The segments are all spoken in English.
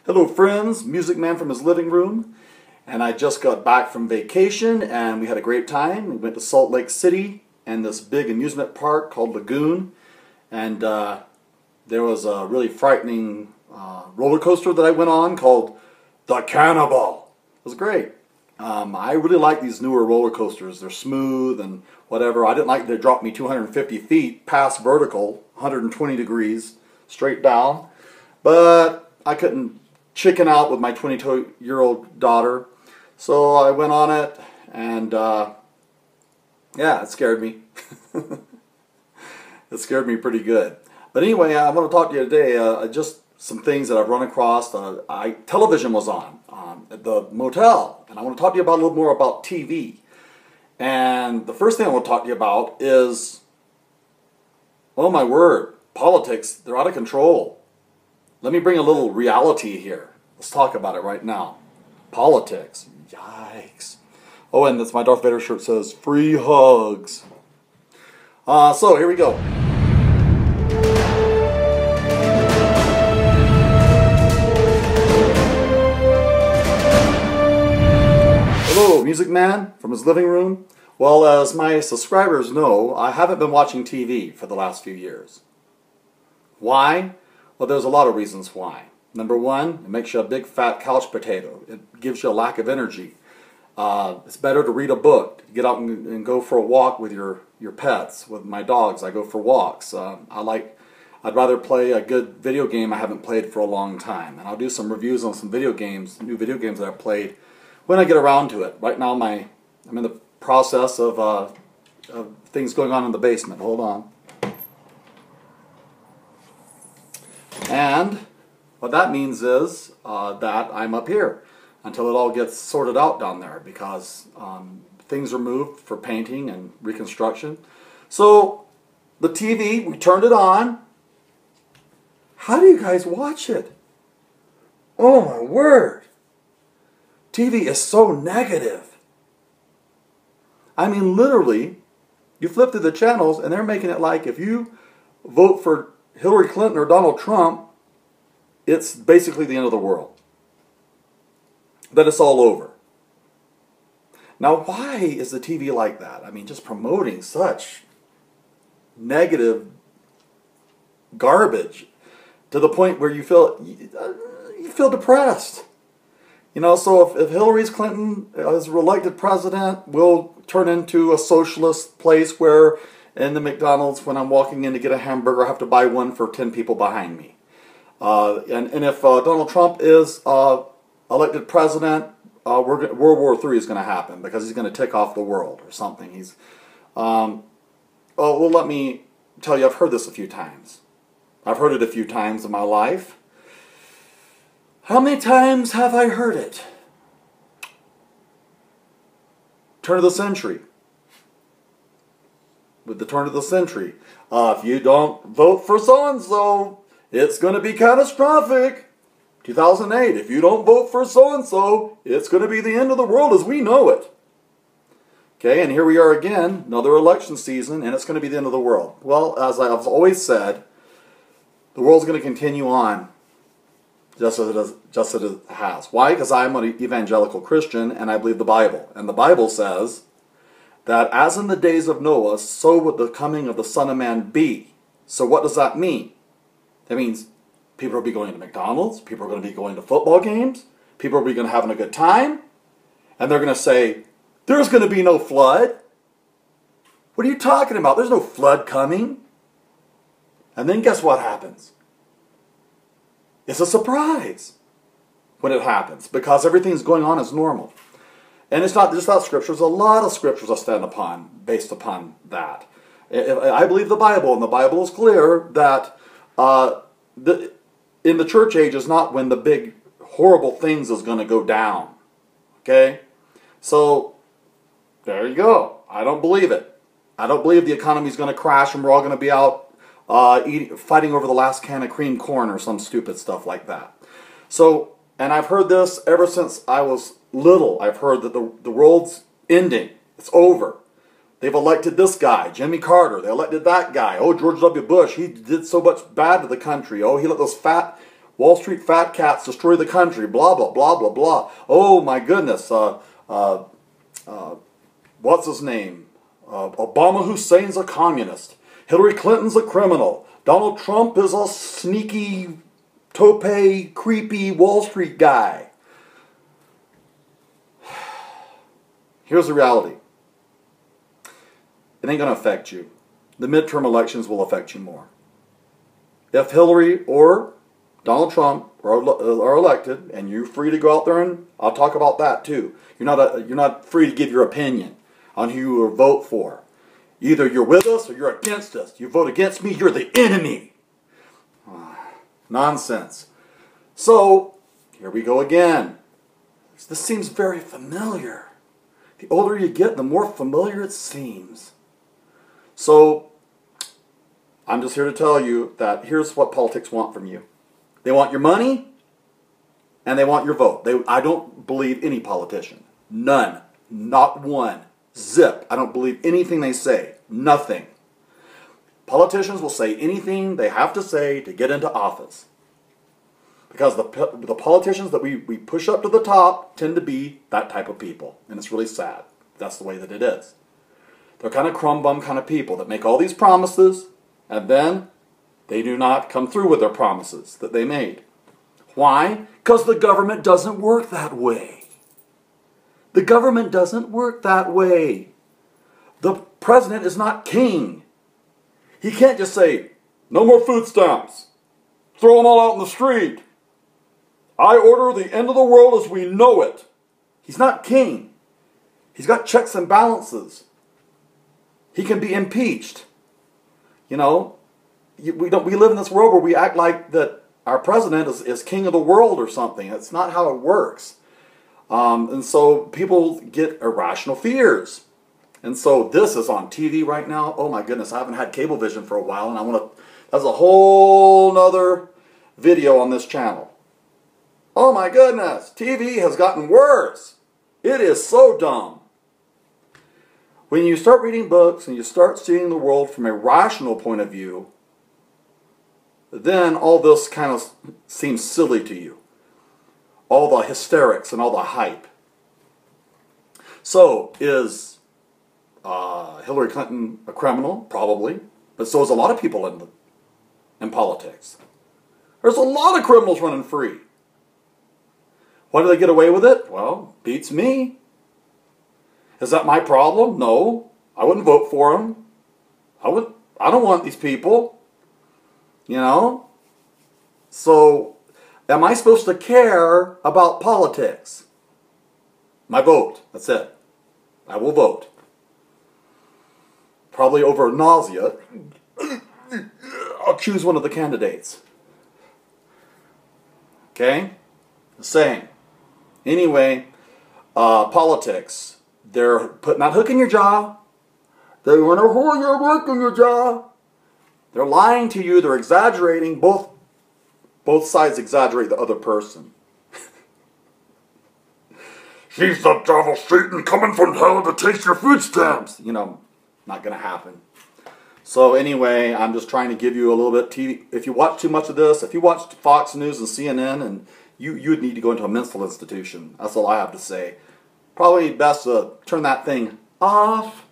Hello friends, Music Man from his living room, and I just got back from vacation and we had a great time. We went to Salt Lake City and this big amusement park called Lagoon, and there was a really frightening roller coaster that I went on called the Cannibal. It was great. I really like these newer roller coasters. They're smooth and whatever. I didn't like that it dropped me 250 feet past vertical, 120 degrees straight down, but I couldn't chicken out with my 22-year-old daughter, so I went on it, and yeah, it scared me. It scared me pretty good. But anyway, I want to talk to you today just some things that I've run across. Television was on at the motel, and I want to talk to you about a little more about TV. And the first thing I want to talk to you about is, oh my word, politics. They're out of control. Let me bring a little reality here. Let's talk about it right now. Politics. Yikes. Oh, and that's my Darth Vader shirt says, free hugs. So, here we go. Hello, Music Man from his living room. Well, as my subscribers know, I haven't been watching TV for the last few years. Why? Well, there's a lot of reasons why. Number one, it makes you a big fat couch potato. It gives you a lack of energy. It's better to read a book, to get out and go for a walk with your pets. With my dogs, I go for walks. I'd rather play a good video game I haven't played for a long time. And I'll do some reviews on some video games, new video games that I've played, when I get around to it. Right now, I'm in the process of things going on in the basement. Hold on. And what that means is that I'm up here until it all gets sorted out down there, because things are moved for painting and reconstruction. So the TV, we turned it on. How do you guys watch it? Oh my word. TV is so negative. I mean, literally, you flip through the channels and they're making it like if you vote for Hillary Clinton or Donald Trump, it's basically the end of the world. That it's all over. Now, why is the TV like that? I mean, just promoting such negative garbage to the point where you feel depressed. You know, so if Hillary Clinton is elected president, we'll turn into a socialist place where in the McDonald's, when I'm walking in to get a hamburger, I have to buy one for 10 people behind me. And if Donald Trump is elected president, World War III is going to happen, because he's going to tick off the world or something. Well, let me tell you, I've heard this a few times. I've heard it a few times in my life. How many times have I heard it? Turn of the century. With the turn of the century, if you don't vote for so-and-so, it's going to be catastrophic. 2008, if you don't vote for so-and-so, it's going to be the end of the world as we know it. Okay, and here we are again, another election season, and it's going to be the end of the world. Well, as I've always said, the world's going to continue on just as it has. Why? Because I'm an evangelical Christian, and I believe the Bible. And the Bible says that as in the days of Noah, so would the coming of the Son of Man be. So what does that mean? That means people will be going to McDonald's, people are going to be going to football games, people will be going to having a good time, and they're going to say, there's going to be no flood. What are you talking about? There's no flood coming. And then guess what happens? It's a surprise when it happens, because everything's going on as normal. And it's not just that scripture. There's a lot of scriptures I stand upon based upon that. I believe the Bible, and the Bible is clear that in the church age is not when the big horrible things is going to go down. Okay? So, there you go. I don't believe it. I don't believe the economy is going to crash and we're all going to be out fighting over the last can of cream corn or some stupid stuff like that. So, and I've heard this ever since I was little. I've heard that the world's ending. It's over. They've elected this guy, Jimmy Carter. They elected that guy. Oh, George W. Bush, he did so much bad to the country. Oh, he let those fat Wall Street fat cats destroy the country, blah, blah, blah, blah, blah. Oh, my goodness. What's his name? Obama Hussein's a communist. Hillary Clinton's a criminal. Donald Trump is a sneaky, tope, creepy Wall Street guy. Here's the reality. It ain't going to affect you. The midterm elections will affect you more. If Hillary or Donald Trump are elected, and you're free to go out there, and I'll talk about that too. You're not free to give your opinion on who you will vote for. Either you're with us or you're against us. You vote against me, you're the enemy. Nonsense. So, here we go again. This seems very familiar. The older you get, the more familiar it seems. So, I'm just here to tell you that here's what politics want from you. They want your money, and they want your vote. I don't believe any politician. None. Not one. Zip. I don't believe anything they say. Nothing. Politicians will say anything they have to say to get into office. Because the politicians that we push up to the top tend to be that type of people. And it's really sad. That's the way that it is. They're kind of crumb bum kind of people that make all these promises, and then they do not come through with their promises that they made. Why? Because the government doesn't work that way. The government doesn't work that way. The president is not king. He can't just say, no more food stamps. Throw them all out in the street. I order the end of the world as we know it. He's not king. He's got checks and balances. He can be impeached. You know, we live in this world where we act like that our president is king of the world or something. That's not how it works. And so people get irrational fears. And so this is on TV right now. Oh my goodness, I haven't had cable vision for a while, and that's a whole nother video on this channel. Oh my goodness, TV has gotten worse. It is so dumb. When you start reading books and you start seeing the world from a rational point of view, then all this kind of seems silly to you. All the hysterics and all the hype. So, is Hillary Clinton a criminal? Probably. But so is a lot of people in politics. There's a lot of criminals running free. Why do they get away with it? Well, beats me. Is that my problem? No. I wouldn't vote for them. I don't want these people. You know? So, am I supposed to care about politics? My vote. That's it. I will vote. Probably over nausea. I'll choose one of the candidates. Okay? The same. Anyway, politics. They're putting that hook in your jaw. They want to hold your hook in your jaw. They're lying to you. They're exaggerating. Both sides exaggerate the other person. She's the devil, Satan, coming from hell to taste your food stamps. You know, not going to happen. So anyway, I'm just trying to give you a little bit TV. If you watch too much of this, if you watch Fox News and CNN, and you would need to go into a mental institution. That's all I have to say. Probably best to turn that thing off.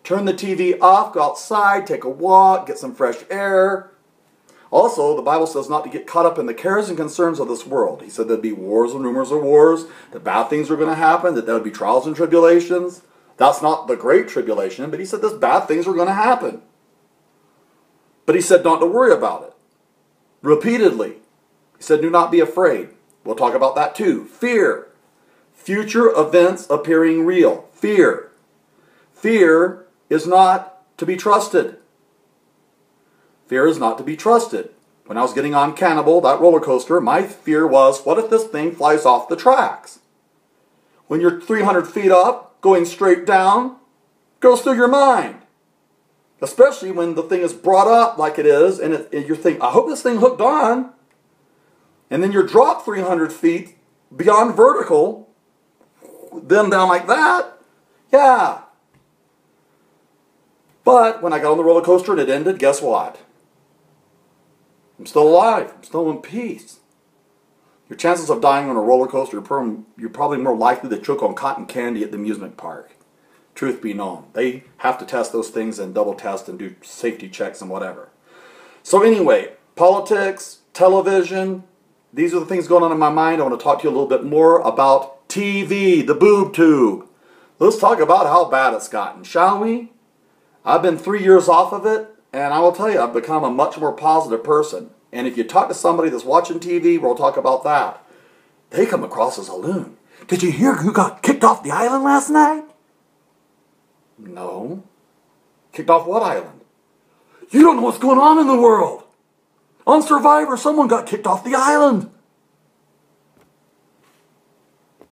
Turn the TV off, go outside, take a walk, get some fresh air. Also, the Bible says not to get caught up in the cares and concerns of this world. He said there'd be wars and rumors of wars, that bad things were going to happen, that there would be trials and tribulations. That's not the great tribulation, but he said this bad things were going to happen. But he said not to worry about it. Repeatedly. He said do not be afraid. We'll talk about that too. Fear. Future events appearing real. Fear. Fear is not to be trusted. Fear is not to be trusted. When I was getting on Cannibal, that roller coaster, my fear was, what if this thing flies off the tracks? When you're 300 feet up, going straight down, goes through your mind. Especially when the thing is brought up like it is, and you're thinking, I hope this thing hooked on. And then you're dropped 300 feet beyond vertical, then down like that. Yeah. But when I got on the roller coaster and it ended, guess what? I'm still alive. I'm still in peace. Your chances of dying on a roller coaster, you're probably more likely to choke on cotton candy at the amusement park. Truth be known. They have to test those things and double test and do safety checks and whatever. So anyway, politics, television, these are the things going on in my mind. I want to talk to you a little bit more about TV, the boob tube. Let's talk about how bad it's gotten, shall we? I've been 3 years off of it, and I will tell you, I've become a much more positive person. And if you talk to somebody that's watching TV, we'll talk about that. They come across as a loon. Did you hear who got kicked off the island last night? No. Kicked off what island? You don't know what's going on in the world. On Survivor, someone got kicked off the island.